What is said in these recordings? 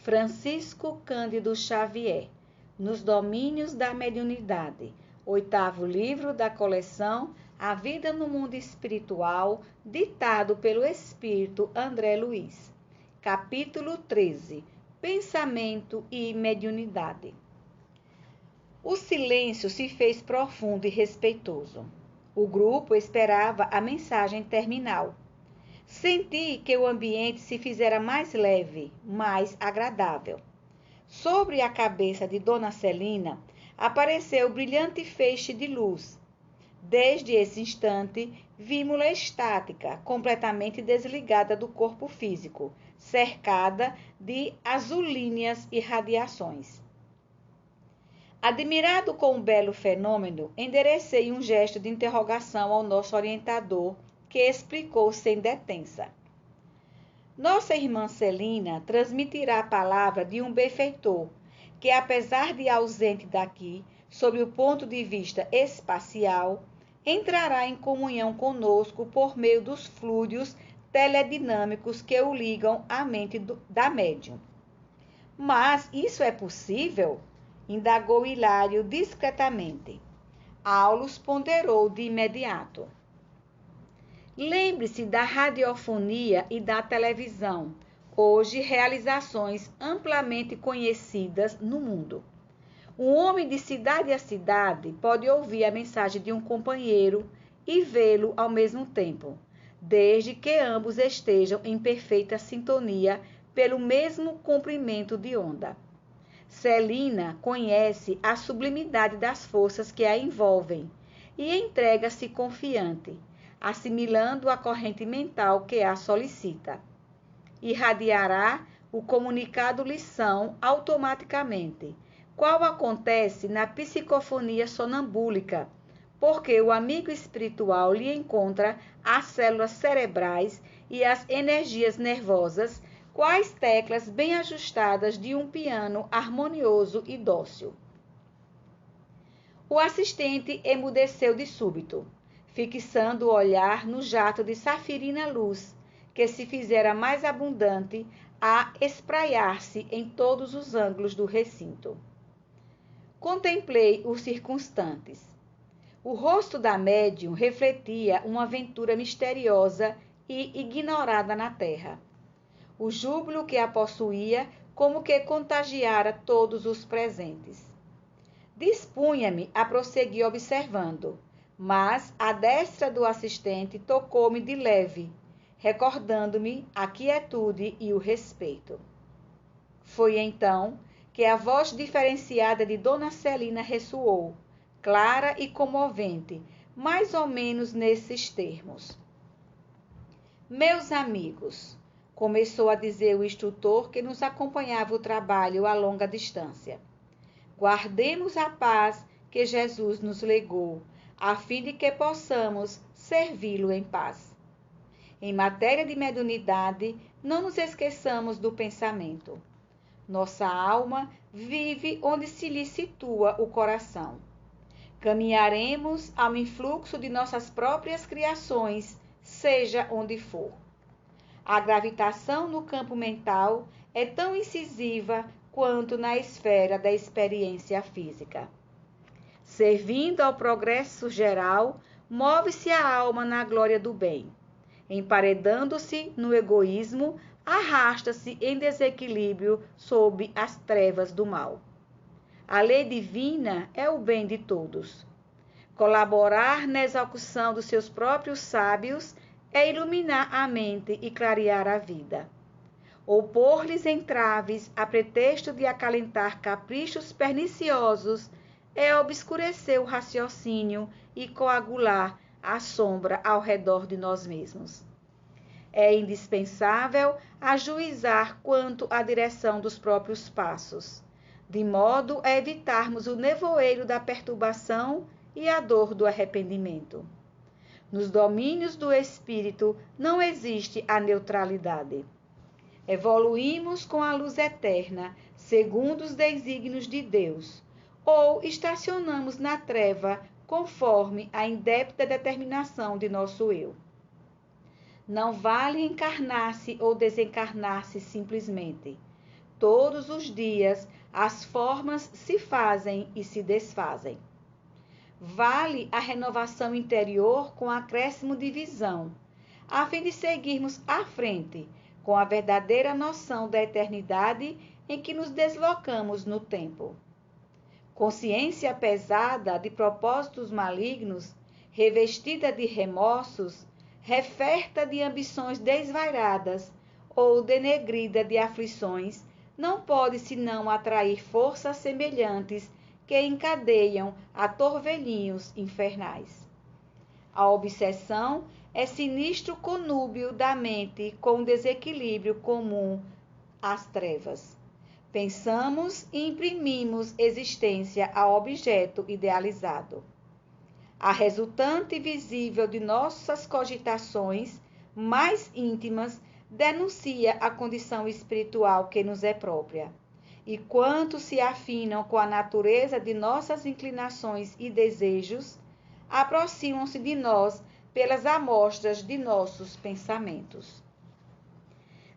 Francisco Cândido Xavier, Nos Domínios da Mediunidade, 8º livro da coleção A Vida no Mundo Espiritual, ditado pelo Espírito André Luiz. Capítulo 13. Pensamento e Mediunidade. O silêncio se fez profundo e respeitoso. O grupo esperava a mensagem terminal. Senti que o ambiente se fizera mais leve, mais agradável. Sobre a cabeça de Dona Celina apareceu brilhante feixe de luz. Desde esse instante, vimos-la estática, completamente desligada do corpo físico, cercada de azulíneas irradiações. Admirado com o belo fenômeno, enderecei um gesto de interrogação ao nosso orientador, que explicou sem detença. Nossa irmã Celina transmitirá a palavra de um benfeitor, que apesar de ausente daqui, sob o ponto de vista espacial, entrará em comunhão conosco por meio dos fluidos teledinâmicos que o ligam à mente da médium. Mas isso é possível? Indagou Hilário discretamente. Aulus ponderou de imediato. Lembre-se da radiofonia e da televisão, hoje realizações amplamente conhecidas no mundo. Um homem de cidade a cidade pode ouvir a mensagem de um companheiro e vê-lo ao mesmo tempo, desde que ambos estejam em perfeita sintonia pelo mesmo comprimento de onda. Celina conhece a sublimidade das forças que a envolvem e entrega-se confiante, assimilando a corrente mental que a solicita. Irradiará o comunicado lição automaticamente, qual acontece na psicofonia sonambúlica, porque o amigo espiritual lhe encontra as células cerebrais e as energias nervosas, quais teclas bem ajustadas de um piano harmonioso e dócil. O assistente emudeceu de súbito, fixando o olhar no jato de safirina luz, que se fizera mais abundante a espraiar-se em todos os ângulos do recinto. Contemplei os circunstantes. O rosto da médium refletia uma aventura misteriosa e ignorada na terra. O júbilo que a possuía como que contagiara todos os presentes. Dispunha-me a prosseguir observando, mas a destra do assistente tocou-me de leve, recordando-me a quietude e o respeito. Foi então que a voz diferenciada de Dona Celina ressoou, clara e comovente, mais ou menos nesses termos. Meus amigos, começou a dizer o instrutor que nos acompanhava o trabalho a longa distância, guardemos a paz que Jesus nos legou, a fim de que possamos servi-lo em paz. Em matéria de mediunidade, não nos esqueçamos do pensamento. Nossa alma vive onde se lhe situa o coração. Caminharemos ao influxo de nossas próprias criações, seja onde for. A gravitação no campo mental é tão incisiva quanto na esfera da experiência física. Servindo ao progresso geral, move-se a alma na glória do bem. Emparedando-se no egoísmo, arrasta-se em desequilíbrio sob as trevas do mal. A lei divina é o bem de todos. Colaborar na execução dos seus próprios sábios é iluminar a mente e clarear a vida. Opor-lhes entraves a pretexto de acalentar caprichos perniciosos é obscurecer o raciocínio e coagular a sombra ao redor de nós mesmos. É indispensável ajuizar quanto à direção dos próprios passos, de modo a evitarmos o nevoeiro da perturbação e a dor do arrependimento. Nos domínios do espírito não existe a neutralidade. Evoluímos com a luz eterna, segundo os desígnios de Deus, ou estacionamos na treva, conforme a indébita determinação de nosso eu. Não vale encarnar-se ou desencarnar-se simplesmente. Todos os dias as formas se fazem e se desfazem. Vale a renovação interior com acréscimo de visão, a fim de seguirmos à frente com a verdadeira noção da eternidade em que nos deslocamos no tempo. Consciência pesada de propósitos malignos, revestida de remorsos, referta de ambições desvairadas ou denegrida de aflições, não pode senão atrair forças semelhantes que encadeiam a torvelinhos infernais. A obsessão é sinistro conúbio da mente com o desequilíbrio comum às trevas. Pensamos e imprimimos existência ao objeto idealizado. A resultante visível de nossas cogitações mais íntimas denuncia a condição espiritual que nos é própria. E quanto se afinam com a natureza de nossas inclinações e desejos, aproximam-se de nós pelas amostras de nossos pensamentos.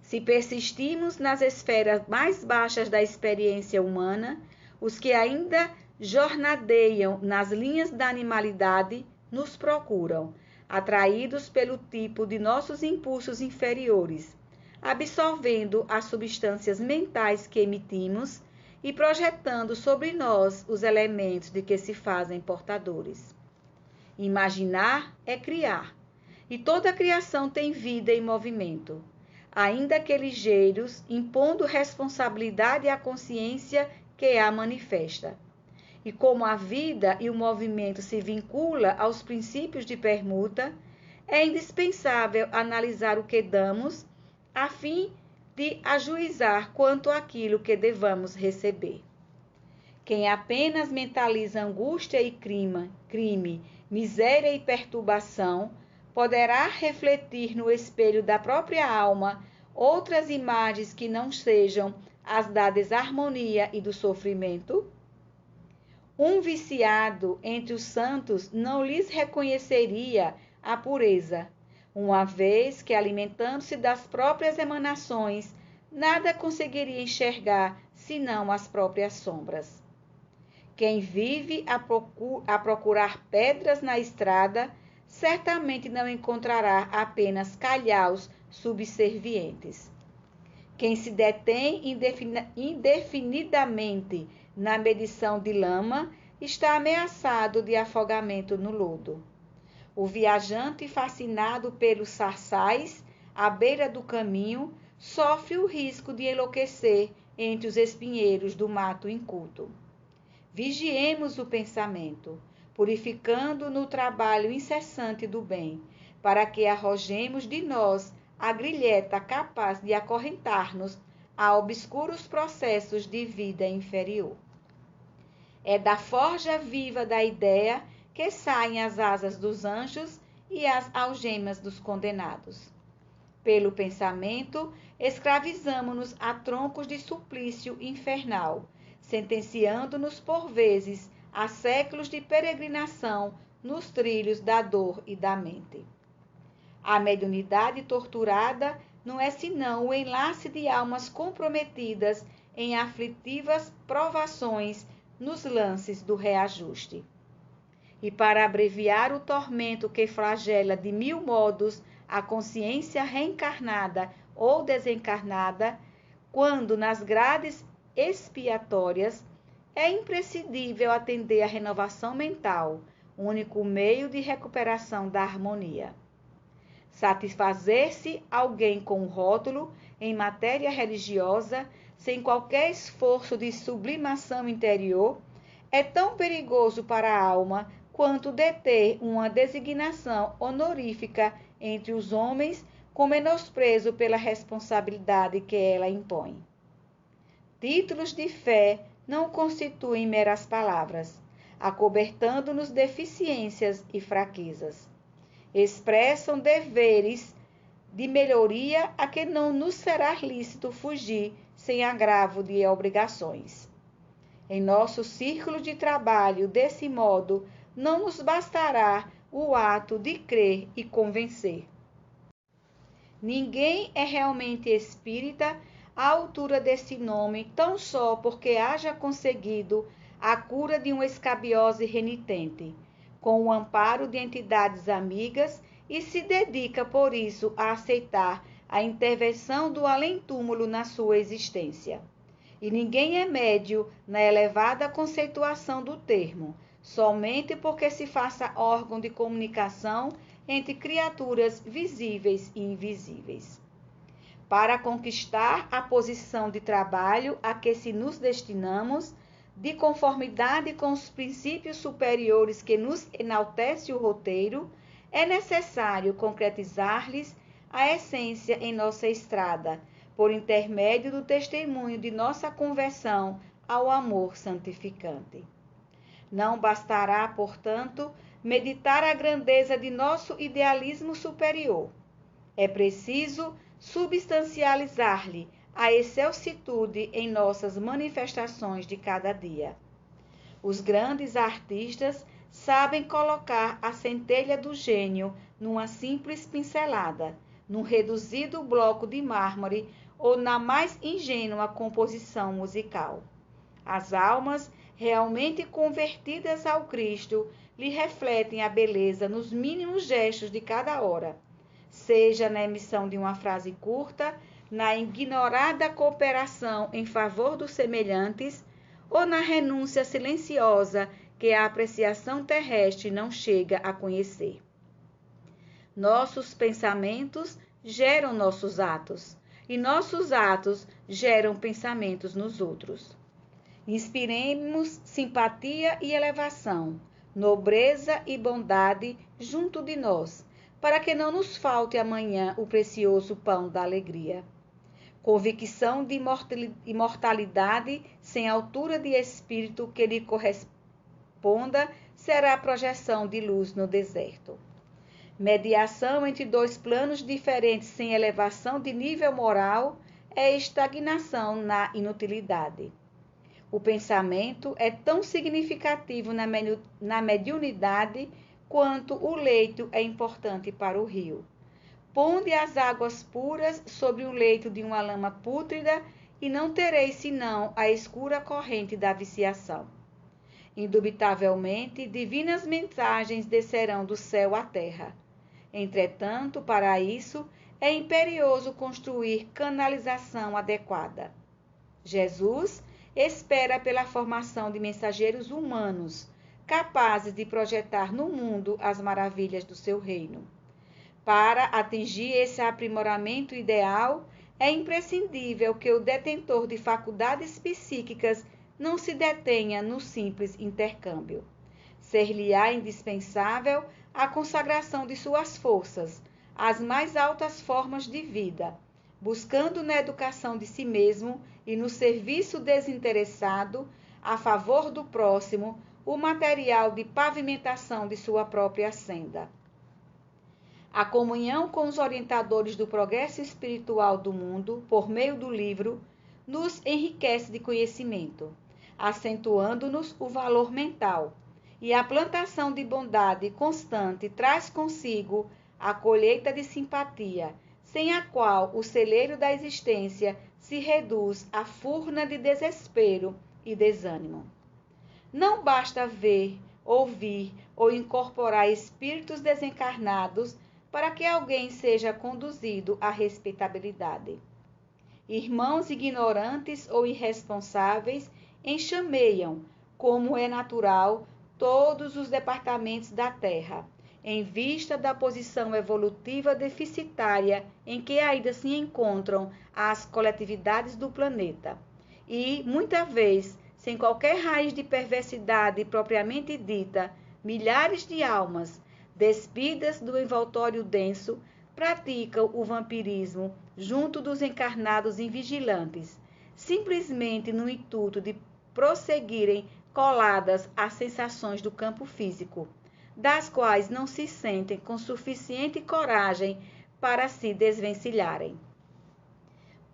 Se persistimos nas esferas mais baixas da experiência humana, os que ainda jornadeiam nas linhas da animalidade nos procuram, atraídos pelo tipo de nossos impulsos inferiores, absorvendo as substâncias mentais que emitimos e projetando sobre nós os elementos de que se fazem portadores. Imaginar é criar, e toda a criação tem vida e movimento, ainda que ligeiros, impondo responsabilidade à consciência que a manifesta. E como a vida e o movimento se vinculam aos princípios de permuta, é indispensável analisar o que damos, a fim de ajuizar quanto àquilo que devamos receber. Quem apenas mentaliza angústia e crime, miséria e perturbação, poderá refletir no espelho da própria alma outras imagens que não sejam as da desarmonia e do sofrimento? Um viciado entre os santos não lhes reconheceria a pureza, uma vez que, alimentando-se das próprias emanações, nada conseguiria enxergar senão as próprias sombras. Quem vive a procurar pedras na estrada, certamente não encontrará apenas calhaus subservientes. Quem se detém indefinidamente na medição de lama está ameaçado de afogamento no lodo. O viajante fascinado pelos sarçais à beira do caminho sofre o risco de enlouquecer entre os espinheiros do mato inculto. Vigiemos o pensamento, purificando no trabalho incessante do bem, para que arrojemos de nós a grilheta capaz de acorrentar-nos a obscuros processos de vida inferior. É da forja viva da ideia que saem as asas dos anjos e as algemas dos condenados. Pelo pensamento, escravizamo-nos a troncos de suplício infernal, sentenciando-nos por vezes a séculos de peregrinação nos trilhos da dor e da mente. A mediunidade torturada não é senão o enlace de almas comprometidas em aflitivas provações nos lances do reajuste. E para abreviar o tormento que flagela de mil modos a consciência reencarnada ou desencarnada, quando nas grades expiatórias, é imprescindível atender à renovação mental, único meio de recuperação da harmonia. Satisfazer-se alguém com rótulo em matéria religiosa, sem qualquer esforço de sublimação interior, é tão perigoso para a alma quanto deter uma designação honorífica entre os homens com menosprezo pela responsabilidade que ela impõe. Títulos de fé não constituem meras palavras, acobertando-nos deficiências e fraquezas. Expressam deveres de melhoria a que não nos será lícito fugir sem agravo de obrigações. Em nosso círculo de trabalho, desse modo, não nos bastará o ato de crer e convencer. Ninguém é realmente espírita à altura desse nome, tão só porque haja conseguido a cura de uma escabiose renitente, com o amparo de entidades amigas, e se dedica por isso a aceitar a intervenção do além-túmulo na sua existência. E ninguém é médio na elevada conceituação do termo, somente porque se faça órgão de comunicação entre criaturas visíveis e invisíveis. Para conquistar a posição de trabalho a que se nos destinamos, de conformidade com os princípios superiores que nos enaltece o roteiro, é necessário concretizar-lhes a essência em nossa estrada, por intermédio do testemunho de nossa conversão ao amor santificante. Não bastará, portanto, meditar a grandeza de nosso idealismo superior. É preciso substancializar-lhe a excelsitude em nossas manifestações de cada dia. Os grandes artistas sabem colocar a centelha do gênio numa simples pincelada, num reduzido bloco de mármore ou na mais ingênua composição musical. As almas realmente convertidas ao Cristo lhe refletem a beleza nos mínimos gestos de cada hora, seja na emissão de uma frase curta, na ignorada cooperação em favor dos semelhantes, ou na renúncia silenciosa que a apreciação terrestre não chega a conhecer. Nossos pensamentos geram nossos atos, e nossos atos geram pensamentos nos outros. Inspiremos simpatia e elevação, nobreza e bondade junto de nós, para que não nos falte amanhã o precioso pão da alegria. Convicção de imortalidade sem altura de espírito que lhe corresponda será a projeção de luz no deserto. Mediação entre dois planos diferentes sem elevação de nível moral é estagnação na inutilidade. O pensamento é tão significativo na mediunidade quanto o leito é importante para o rio. Ponde as águas puras sobre o leito de uma lama pútrida e não tereis senão a escura corrente da viciação. Indubitavelmente, divinas mensagens descerão do céu à terra. Entretanto, para isso, é imperioso construir canalização adequada. Jesus espera pela formação de mensageiros humanos, capazes de projetar no mundo as maravilhas do seu reino. Para atingir esse aprimoramento ideal, é imprescindível que o detentor de faculdades psíquicas não se detenha no simples intercâmbio. Ser-lhe-á indispensável a consagração de suas forças às mais altas formas de vida, buscando na educação de si mesmo e no serviço desinteressado, a favor do próximo, o material de pavimentação de sua própria senda. A comunhão com os orientadores do progresso espiritual do mundo, por meio do livro, nos enriquece de conhecimento, acentuando-nos o valor mental, e a plantação de bondade constante traz consigo a colheita de simpatia, sem a qual o celeiro da existência se reduz à furna de desespero e desânimo. Não basta ver, ouvir ou incorporar espíritos desencarnados para que alguém seja conduzido à respeitabilidade. Irmãos ignorantes ou irresponsáveis enxameiam, como é natural, todos os departamentos da Terra, em vista da posição evolutiva deficitária em que ainda se encontram as coletividades do planeta, e, muita vez, sem qualquer raiz de perversidade propriamente dita, milhares de almas, despidas do envoltório denso, praticam o vampirismo junto dos encarnados invigilantes, simplesmente no intuito de prosseguirem coladas às sensações do campo físico, das quais não se sentem com suficiente coragem para se desvencilharem.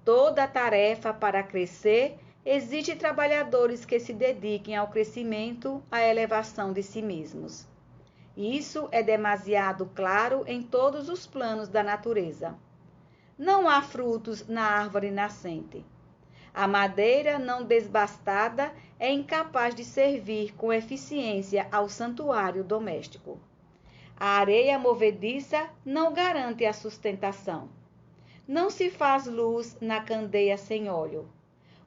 Toda a tarefa para crescer exige trabalhadores que se dediquem ao crescimento, à elevação de si mesmos. Isso é demasiado claro em todos os planos da natureza. Não há frutos na árvore nascente. A madeira não desbastada é incapaz de servir com eficiência ao santuário doméstico. A areia movediça não garante a sustentação. Não se faz luz na candeia sem óleo.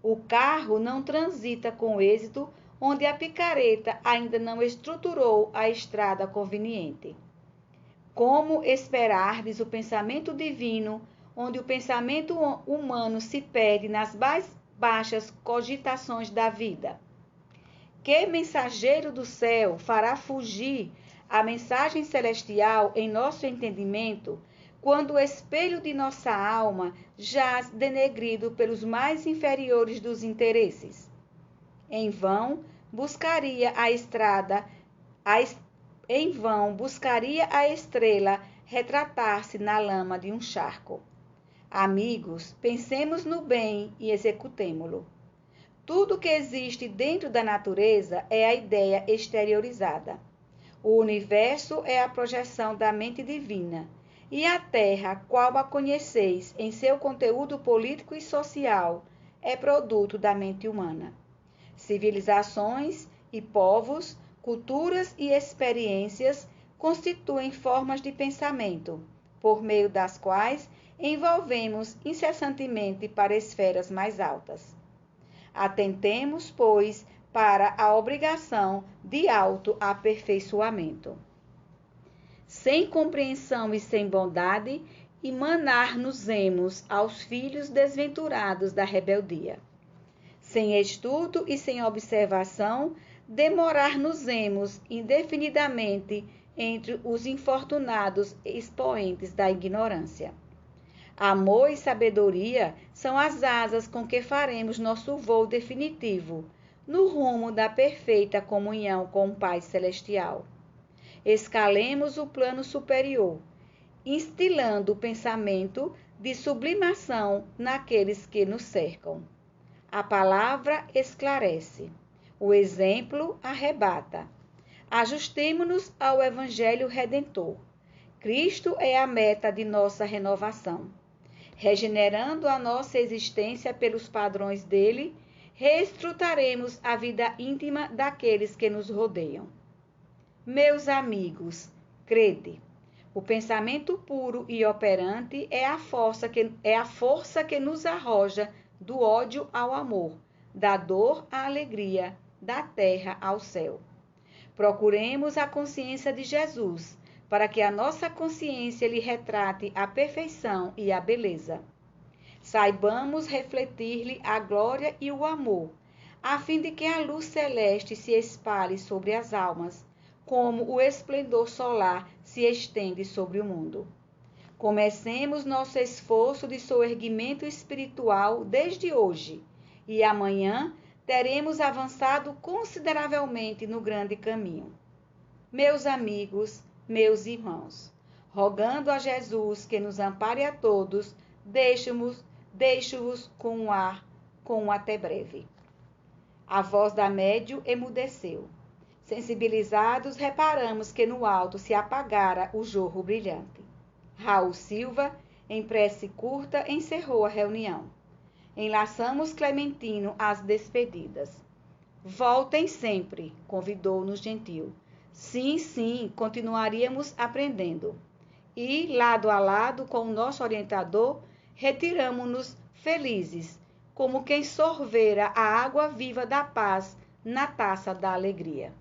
O carro não transita com êxito onde a picareta ainda não estruturou a estrada conveniente. Como esperardes o pensamento divino, onde o pensamento humano se perde nas mais baixas cogitações da vida? Que mensageiro do céu fará fugir a mensagem celestial em nosso entendimento, quando o espelho de nossa alma jaz denegrido pelos mais inferiores dos interesses? Em vão buscaria a estrela retratar-se na lama de um charco. Amigos, pensemos no bem e executemo-lo. Tudo que existe dentro da natureza é a ideia exteriorizada. O universo é a projeção da mente divina, e a Terra, qual a conheceis em seu conteúdo político e social, é produto da mente humana. Civilizações e povos, culturas e experiências constituem formas de pensamento, por meio das quais envolvemos incessantemente para esferas mais altas. Atentemos, pois, para a obrigação de autoaperfeiçoamento. Sem compreensão e sem bondade, emanar-nos-emos aos filhos desventurados da rebeldia. Sem estudo e sem observação, demorar-nos-emos indefinidamente entre os infortunados expoentes da ignorância. Amor e sabedoria são as asas com que faremos nosso voo definitivo, no rumo da perfeita comunhão com o Pai Celestial. Escalemos o plano superior, instilando o pensamento de sublimação naqueles que nos cercam. A palavra esclarece, o exemplo arrebata. Ajustemo-nos ao Evangelho Redentor. Cristo é a meta de nossa renovação. Regenerando a nossa existência pelos padrões dele, reestruturaremos a vida íntima daqueles que nos rodeiam. Meus amigos, crede. O pensamento puro e operante é a força que nos arroja do ódio ao amor, da dor à alegria, da terra ao céu. Procuremos a consciência de Jesus, para que a nossa consciência lhe retrate a perfeição e a beleza. Saibamos refletir-lhe a glória e o amor, a fim de que a luz celeste se espalhe sobre as almas, como o esplendor solar se estende sobre o mundo. Comecemos nosso esforço de soerguimento espiritual desde hoje, e amanhã teremos avançado consideravelmente no grande caminho. Meus amigos, meus irmãos, rogando a Jesus que nos ampare a todos, deixo-vos com um até breve. A voz da médium emudeceu. Sensibilizados, reparamos que no alto se apagara o jorro brilhante. Raul Silva, em prece curta, encerrou a reunião. Enlaçamos Clementino às despedidas. Voltem sempre, convidou-nos gentil. Sim, sim, continuaríamos aprendendo. E, lado a lado com o nosso orientador, retiramo-nos felizes, como quem sorvera a água viva da paz na taça da alegria.